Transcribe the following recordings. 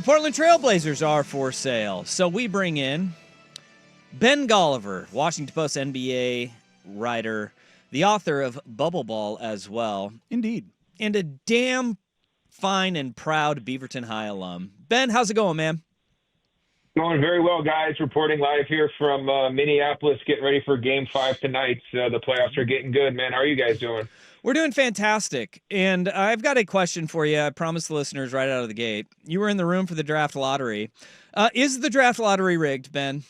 Portland Trailblazers are for sale. So we bring in Ben Golliver, Washington Post NBA writer, the author of Bubble Ball as well. Indeed. And a damn fine and proud Beaverton High alum. Ben, how's it going, man? Going very well, guys. Reporting live here from Minneapolis, getting ready for Game 5 tonight. The playoffs are getting good, man. How are you guys doing? We're doing fantastic. And I've got a question for you. I promised the listeners right out of the gate. You were in the room for the draft lottery. Is the draft lottery rigged, Ben?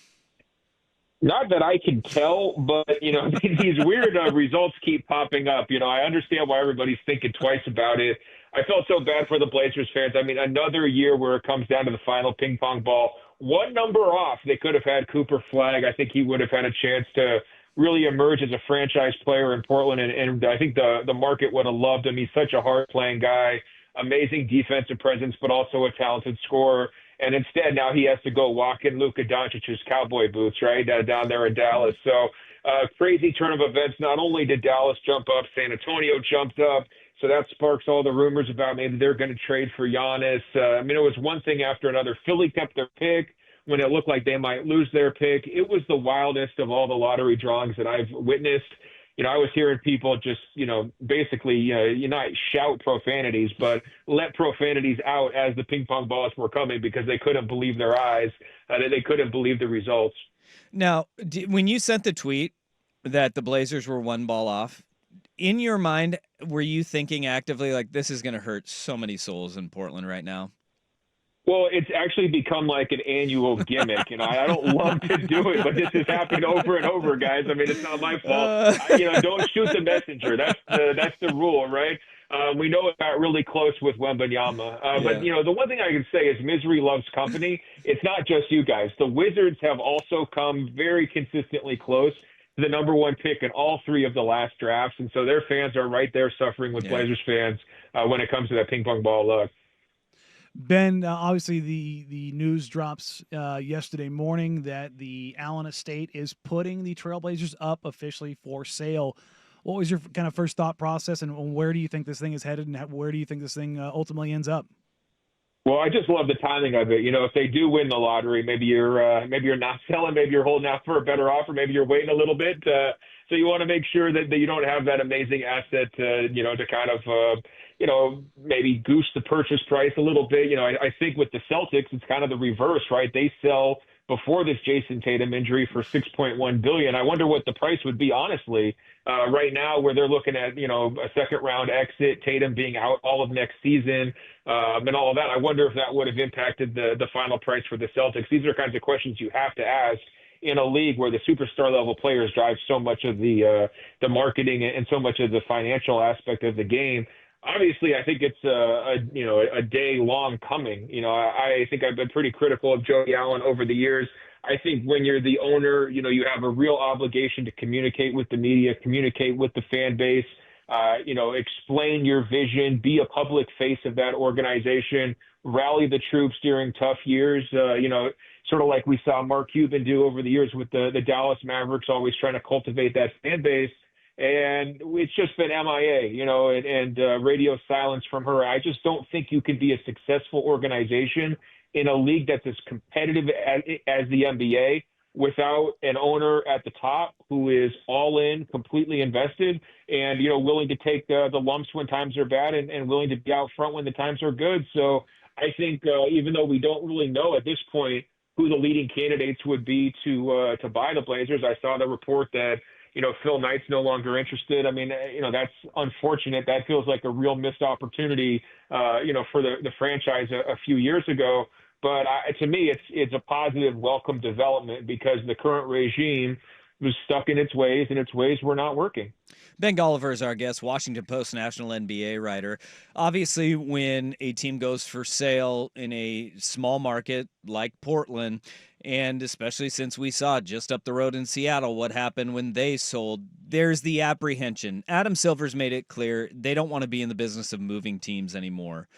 Not that I can tell, but, these weird results keep popping up. I understand why everybody's thinking twice about it. I felt so bad for the Blazers fans. I mean, another year where it comes down to the final ping pong ball. One number off, they could have had Cooper Flagg. I think he would have had a chance to really emerge as a franchise player in Portland, and I think the market would have loved him. He's such a hard-playing guy, amazing defensive presence, but also a talented scorer. And instead, now he has to go walk in Luka Doncic's cowboy boots, right, down there in Dallas. So crazy turn of events. Not only did Dallas jump up, San Antonio jumped up. So that sparks all the rumors about maybe they're going to trade for Giannis. It was one thing after another. Philly kept their pick when it looked like they might lose their pick. It was the wildest of all the lottery drawings that I've witnessed. I was hearing people just, basically, not shout profanities, but let profanities out as the ping pong balls were coming because they couldn't believe their eyes. They couldn't believe the results. Now, when you sent the tweet that the Blazers were one ball off, in your mind, were you thinking actively like this is going to hurt so many souls in Portland right now? Well, it's actually become like an annual gimmick. I don't love to do it, but this has happened over and over, guys. I mean, it's not my fault. Don't shoot the messenger. That's the rule, right? We know it got really close with Wembanyama. But, the one thing I can say is misery loves company. It's not just you guys. The Wizards have also come very consistently close to the number one pick in all three of the last drafts. And so their fans are right there suffering with Blazers fans when it comes to that ping pong ball luck. Ben, obviously the news drops yesterday morning that the Allen estate is putting the Trailblazers up officially for sale. What was your kind of first thought process, and where do you think this thing is headed, and where do you think this thing ultimately ends up? Well, I just love the timing of it. If they do win the lottery, maybe you're not selling, maybe you're holding out for a better offer, maybe you're waiting a little bit. So you want to make sure that you don't have that amazing asset, to kind of, maybe goose the purchase price a little bit. I think with the Celtics, it's kind of the reverse, right? They sell before this Jason Tatum injury for $6.1 billion. I wonder what the price would be, honestly, right now, where they're looking at, a second round exit, Tatum being out all of next season, and all of that. I wonder if that would have impacted the final price for the Celtics. These are kinds of questions you have to ask in a league where the superstar level players drive so much of the marketing and so much of the financial aspect of the game. Obviously, I think it's a day long coming. I think I've been pretty critical of Joey Allen over the years. I think when you're the owner, you have a real obligation to communicate with the media, communicate with the fan base, explain your vision, be a public face of that organization, rally the troops during tough years. Sort of like we saw Mark Cuban do over the years with the Dallas Mavericks, always trying to cultivate that fan base. And it's just been MIA, and radio silence from her. I just don't think you can be a successful organization in a league that's as competitive as the NBA without an owner at the top who is all in, completely invested, and, willing to take the lumps when times are bad and willing to be out front when the times are good. So I think even though we don't really know at this point who the leading candidates would be to buy the Blazers, I saw the report that Phil Knight's no longer interested. I mean, that's unfortunate. That feels like a real missed opportunity, for the franchise a few years ago. But to me, it's a positive, welcome development because the current regime was stuck in its ways, and its ways were not working. Ben Golliver is our guest, Washington Post national NBA writer. Obviously, when a team goes for sale in a small market like Portland, and especially since we saw just up the road in Seattle what happened when they sold, there's the apprehension. Adam Silver's made it clear they don't want to be in the business of moving teams anymore.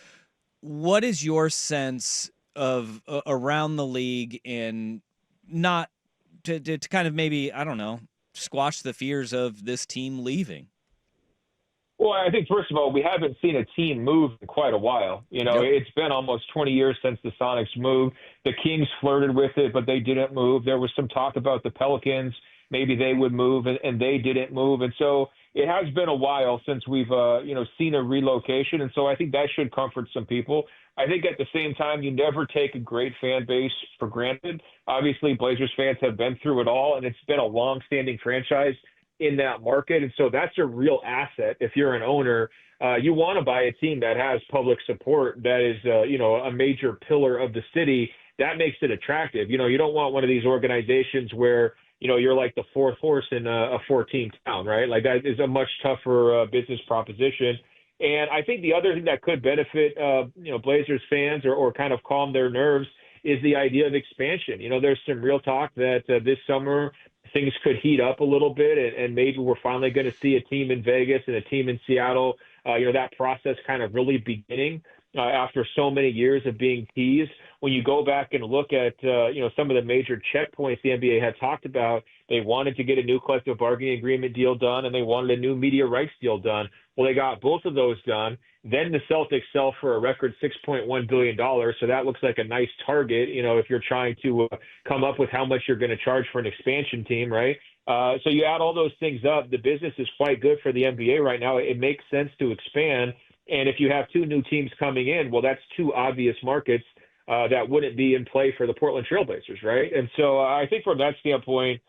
What is your sense of around the league and not to kind of maybe, I don't know, squash the fears of this team leaving? Well, I think first of all, we haven't seen a team move in quite a while. Yep. It's been almost 20 years since the Sonics moved. The Kings flirted with it, but they didn't move. There was some talk about the Pelicans, maybe they would move, and they didn't move. And so it has been a while since we've seen a relocation, and so I think that should comfort some people. I think at the same time, you never take a great fan base for granted. Obviously, Blazers fans have been through it all, and it's been a long-standing franchise in that market. And so that's a real asset. If you're an owner, you want to buy a team that has public support, that is, a major pillar of the city. That makes it attractive. You don't want one of these organizations where, you're like the fourth horse in a 14 town, right? Like that is a much tougher business proposition. And I think the other thing that could benefit, Blazers fans or kind of calm their nerves is the idea of expansion. There's some real talk that this summer things could heat up a little bit, and maybe we're finally going to see a team in Vegas and a team in Seattle. That process kind of really beginning after so many years of being teased. When you go back and look at some of the major checkpoints the NBA had talked about, they wanted to get a new collective bargaining agreement deal done, and they wanted a new media rights deal done. Well, they got both of those done. Then the Celtics sell for a record $6.1 billion. So that looks like a nice target, if you're trying to come up with how much you're going to charge for an expansion team, right? So you add all those things up, the business is quite good for the NBA right now. It makes sense to expand. And if you have two new teams coming in, well, that's two obvious markets that wouldn't be in play for the Portland Trailblazers, right? And so I think from that standpoint,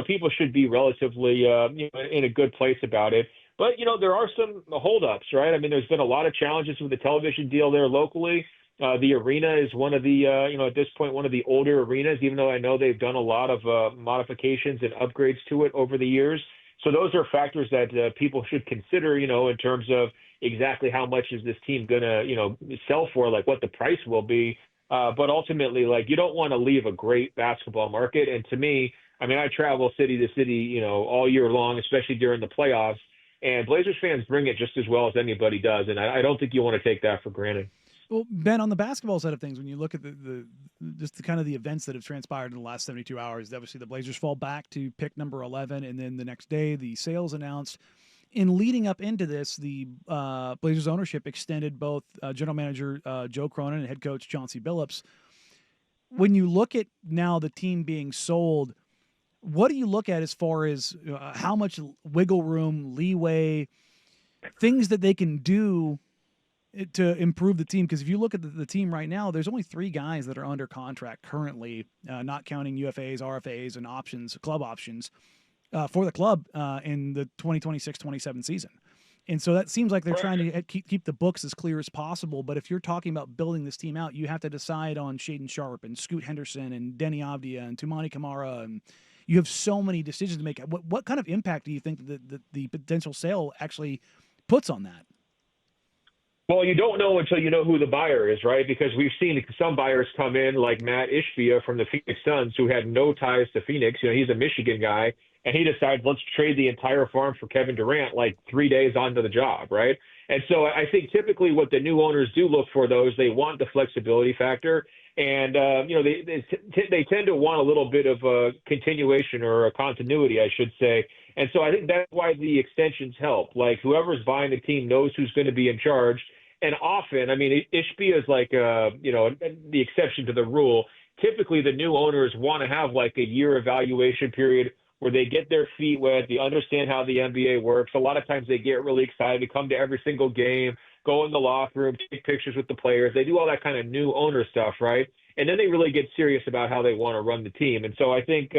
people should be relatively in a good place about it. But, there are some holdups, right? I mean, there's been a lot of challenges with the television deal there locally. The arena is one of the, at this point, one of the older arenas, even though I know they've done a lot of modifications and upgrades to it over the years. So those are factors that people should consider, in terms of exactly how much is this team going to, sell for, like what the price will be. But ultimately, like, you don't want to leave a great basketball market. And to me, I mean, I travel city to city, all year long, especially during the playoffs. And Blazers fans bring it just as well as anybody does. And I don't think you want to take that for granted. Well, Ben, on the basketball side of things, when you look at the kind of the events that have transpired in the last 72 hours, obviously the Blazers fall back to pick number 11, and then the next day the sales announced. In leading up into this, the Blazers ownership extended both general manager Joe Cronin and head coach Chauncey Billups. When you look at now the team being sold, what do you look at as far as how much wiggle room, leeway, things that they can do to improve the team? Because if you look at the team right now, there's only 3 guys that are under contract currently, not counting UFAs, RFAs, and options, club options, for the club in the 2026-27 season. And so that seems like they're trying to keep the books as clear as possible. But if you're talking about building this team out, you have to decide on Shaedon Sharpe and Scoot Henderson and Denny Avdia and Toumani Camara, and you have so many decisions to make. What kind of impact do you think that the potential sale actually puts on that? Well, you don't know until you know who the buyer is, right? Because we've seen some buyers come in, like Matt Ishbia from the Phoenix Suns, who had no ties to Phoenix. He's a Michigan guy, and he decides, let's trade the entire farm for Kevin Durant like 3 days onto the job, right? And so I think typically what the new owners do look for, though, is they want the flexibility factor. And, they tend to want a little bit of a continuation or a continuity, I should say. And so I think that's why the extensions help. Like, whoever's buying the team knows who's going to be in charge. And often, I mean, Ishbia is like, the exception to the rule. Typically, the new owners want to have like a year evaluation period where they get their feet wet, they understand how the NBA works. A lot of times they get really excited to come to every single game, go in the locker room, take pictures with the players. They do all that kind of new owner stuff, right? And then they really get serious about how they want to run the team. And so I think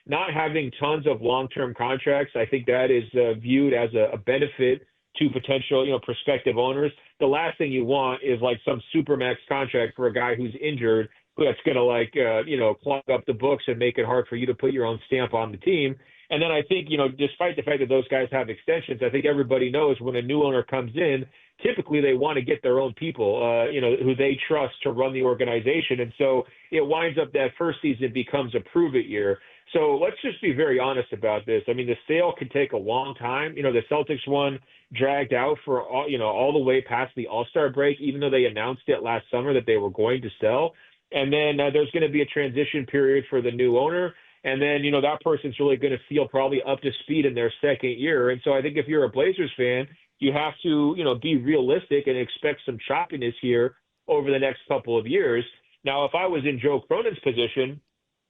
not having tons of long-term contracts, I think that is viewed as a benefit to potential, prospective owners. The last thing you want is like some supermax contract for a guy who's injured, that's going to clog up the books and make it hard for you to put your own stamp on the team. And then I think, despite the fact that those guys have extensions, I think everybody knows when a new owner comes in, typically they want to get their own people, who they trust to run the organization. And so it winds up that first season becomes a prove it year. So let's just be very honest about this. I mean, the sale can take a long time. The Celtics one dragged out for all the way past the All-Star break, even though they announced it last summer that they were going to sell. And then there's going to be a transition period for the new owner. And then, that person's really going to feel probably up to speed in their second year. And so I think if you're a Blazers fan, you have to, be realistic and expect some choppiness here over the next couple of years. Now, if I was in Joe Cronin's position,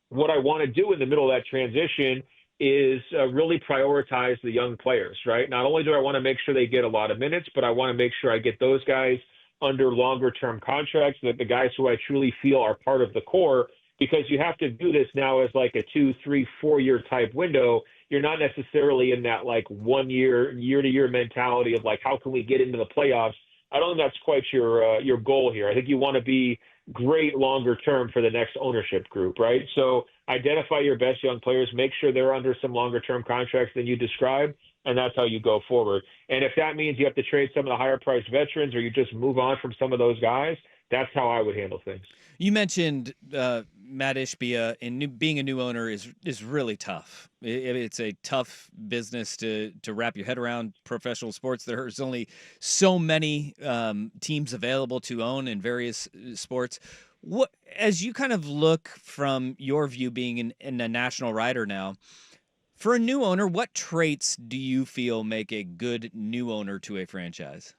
what I want to do in the middle of that transition is really prioritize the young players, right? Not only do I want to make sure they get a lot of minutes, but I want to make sure I get those guys under longer term contracts, that the guys who I truly feel are part of the core, because you have to do this now as like a 2, 3, 4 year type window. You're not necessarily in that like 1 year, year to year mentality of like, how can we get into the playoffs? I don't think that's quite your goal here. I think you want to be great longer term for the next ownership group, right? So identify your best young players, make sure they're under some longer term contracts than you described, and that's how you go forward. And if that means you have to trade some of the higher priced veterans, or you just move on from some of those guys, that's how I would handle things. You mentioned Matt Ishbia, and being a new owner is really tough. It's a tough business to wrap your head around. Professional sports, there's only so many teams available to own in various sports. What, as you kind of look from your view, being in a national writer now, for a new owner, what traits do you feel make a good new owner to a franchise?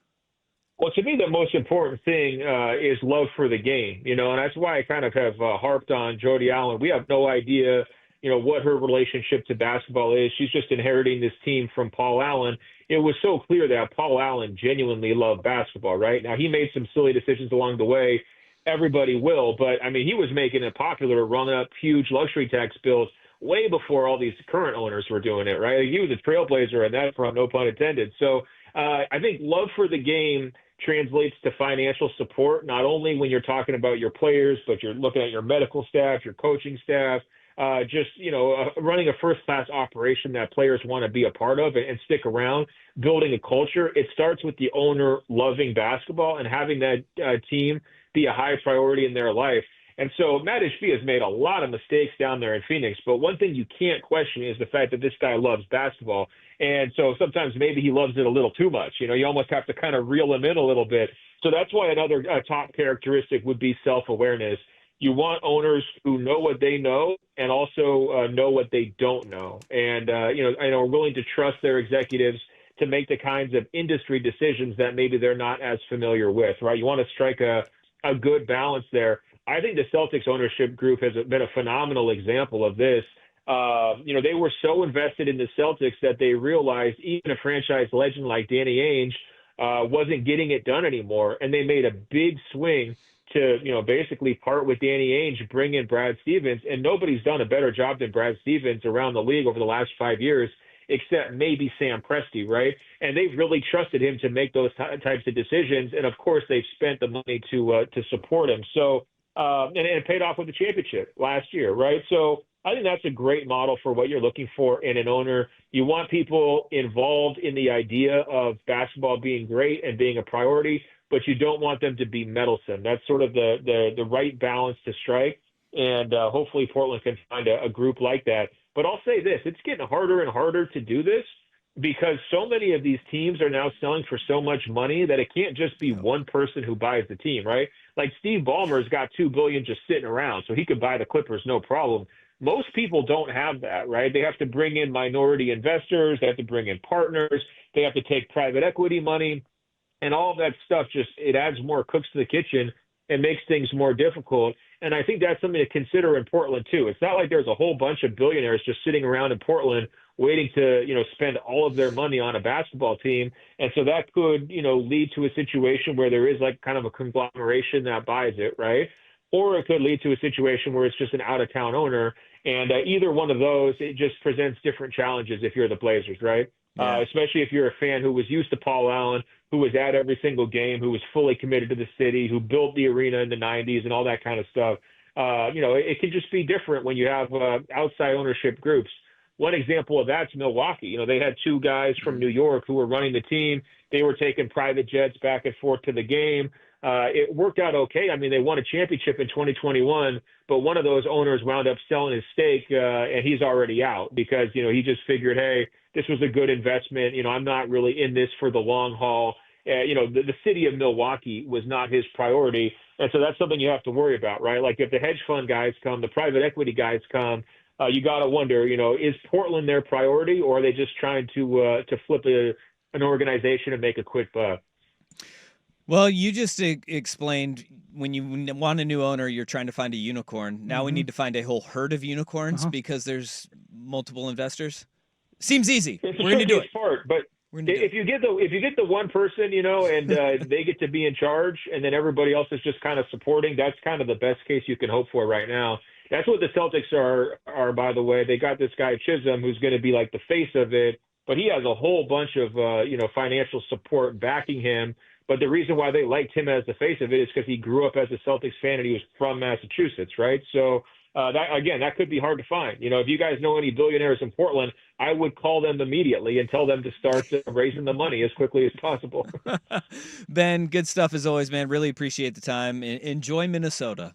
Well, to me, the most important thing is love for the game, and that's why I kind of have harped on Jody Allen. We have no idea, what her relationship to basketball is. She's just inheriting this team from Paul Allen. It was so clear that Paul Allen genuinely loved basketball, right? Now, he made some silly decisions along the way. Everybody will, but I mean, he was making it popular, running up huge luxury tax bills way before all these current owners were doing it, right? He was a trailblazer in that front, no pun intended. So I think love for the game translates to financial support, not only when you're talking about your players, but you're looking at your medical staff, your coaching staff, running a first-class operation that players want to be a part of and stick around, building a culture. It starts with the owner loving basketball and having that team be a high priority in their life. And so Matt Ishbia has made a lot of mistakes down there in Phoenix, but one thing you can't question is the fact that this guy loves basketball. And so sometimes maybe he loves it a little too much. You almost have to kind of reel him in a little bit. So that's why another top characteristic would be self-awareness. You want owners who know what they know and also know what they don't know. And, are willing to trust their executives to make the kinds of industry decisions that maybe they're not as familiar with, right? You want to strike a good balance there. I think the Celtics ownership group has been a phenomenal example of this. They were so invested in the Celtics that they realized even a franchise legend like Danny Ainge wasn't getting it done anymore. And they made a big swing to, basically part with Danny Ainge, bring in Brad Stevens. And nobody's done a better job than Brad Stevens around the league over the last 5 years, except maybe Sam Presti, right? And they've really trusted him to make those types of decisions. And of course, they've spent the money to support him. So, and it paid off with the championship last year, right? So I think that's a great model for what you're looking for in an owner. You want people involved in the idea of basketball being great and being a priority, but you don't want them to be meddlesome. That's sort of the right balance to strike. And hopefully Portland can find a group like that. But I'll say this, it's getting harder and harder to do this because so many of these teams are now selling for so much money that it can't just be one person who buys the team, right? Like Steve Ballmer's got $2 billion just sitting around, so he could buy the Clippers, no problem. Most people don't have that, right? They have to bring in minority investors. They have to bring in partners. They have to take private equity money. And all of that stuff it adds more cooks to the kitchen and makes things more difficult. And I think that's something to consider in Portland, too. It's not like there's a whole bunch of billionaires just sitting around in Portland waiting to, spend all of their money on a basketball team. And so that could, lead to a situation where there is like kind of a conglomeration that buys it, right? Or it could lead to a situation where it's just an out-of-town owner. And either one of those, it just presents different challenges if you're the Blazers, right? Yeah. Especially if you're a fan who was used to Paul Allen, who was at every single game, who was fully committed to the city, who built the arena in the 90s and all that kind of stuff. It can just be different when you have outside ownership groups. One example of that's Milwaukee. They had two guys from New York who were running the team. They were taking private jets back and forth to the game. It worked out okay. I mean, they won a championship in 2021, but one of those owners wound up selling his stake, and he's already out because, he just figured, hey, this was a good investment. I'm not really in this for the long haul. The city of Milwaukee was not his priority. And so that's something you have to worry about, right? Like if the hedge fund guys come, the private equity guys come, you got to wonder, is Portland their priority, or are they just trying to flip an organization and make a quick buck. Well, you just explained when you want a new owner, you're trying to find a unicorn. Now we need to find a whole herd of unicorns because there's multiple investors. Seems easy. It's We're going to do it. Part, but if you get the one person, and they get to be in charge, and then everybody else is just kind of supporting, that's kind of the best case you can hope for right now. That's what the Celtics are, by the way. They got this guy Chisholm who's going to be like the face of it, but he has a whole bunch of financial support backing him. But the reason why they liked him as the face of it is because he grew up as a Celtics fan and he was from Massachusetts, right? So that could be hard to find. If you guys know any billionaires in Portland, I would call them immediately and tell them to start raising the money as quickly as possible. Ben, good stuff as always, man. Really appreciate the time. Enjoy Minnesota.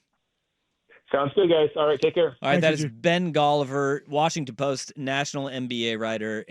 Sounds good, guys. All right, take care. All right, Thanks, that is Andrew. Ben Golliver, Washington Post national NBA writer.